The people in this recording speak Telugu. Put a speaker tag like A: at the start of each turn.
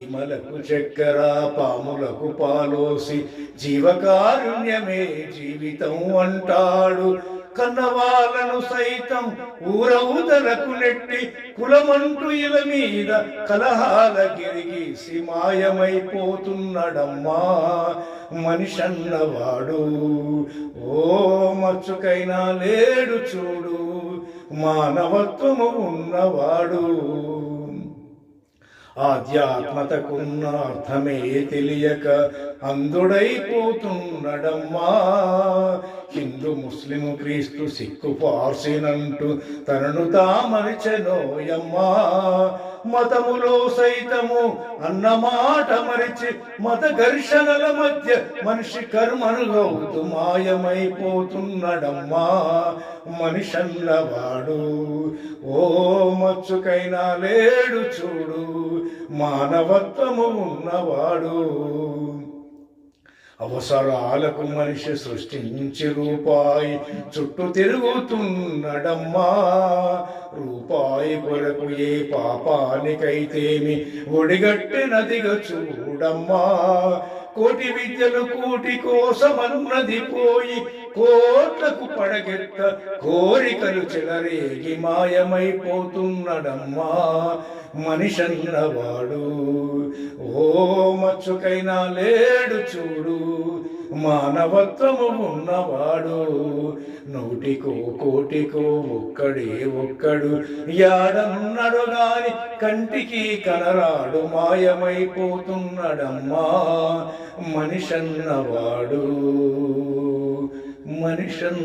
A: మలకు చక్కెర పాములకు పాలోసి జీవకారుణ్యమే జీవితం అంటాడు. కన్నవాళ్ళను సైతం ఊరవుదలకు నెట్టి కులమంటూ ఇల మీద కలహాల గిరిగీసి మాయమైపోతున్నడమ్మా మనిషన్నవాడు. ఓ మచ్చుకైనా లేడు చూడు మానవత్వము ఉన్నవాడు. ఆధ్యాత్మతకున్న అర్థమే తెలియక అంధుడైపోతున్నడమ్మా. హిందూ ముస్లిము క్రీస్తు సిక్కు పార్సీనంటూ తనను తామరిచెనోయమ్మా. మతములో సైతము అన్నమాట మరిచి మత ఘర్షణల మధ్య మనిషి కర్మను గౌతు మాయమైపోతున్నడమ్మా మనిషన్నవాడు. ఓ మచ్చుకైనా లేడు చూడు మానవత్వము ఉన్నవాడు. అవసరాలకు మనిషి సృష్టించి రూపాయి చుట్టూ తిరుగుతున్నడమ్మా. రూపాయి కొరకు ఏ పాపానికైతేమి ఒడిగట్టినదిగా చూడమ్మా. కోటి విద్యలు కూటి కోసమన్నది పోయి కోట్లకు పడగెత్త కోరికలు చెలరేగి మాయమైపోతున్నడమ్మా మనిషన్నవాడు. ఓ మచ్చుకైనా లేడు చూడు మానవత్వము ఉన్నవాడు. నూటికో కోటికో ఒక్కడే ఒక్కడు యాడనున్నాడు గాని కంటికి కనరాడు మాయమైపోతున్నడమ్మా మనిషన్నవాడు మనిషన్నవాడు.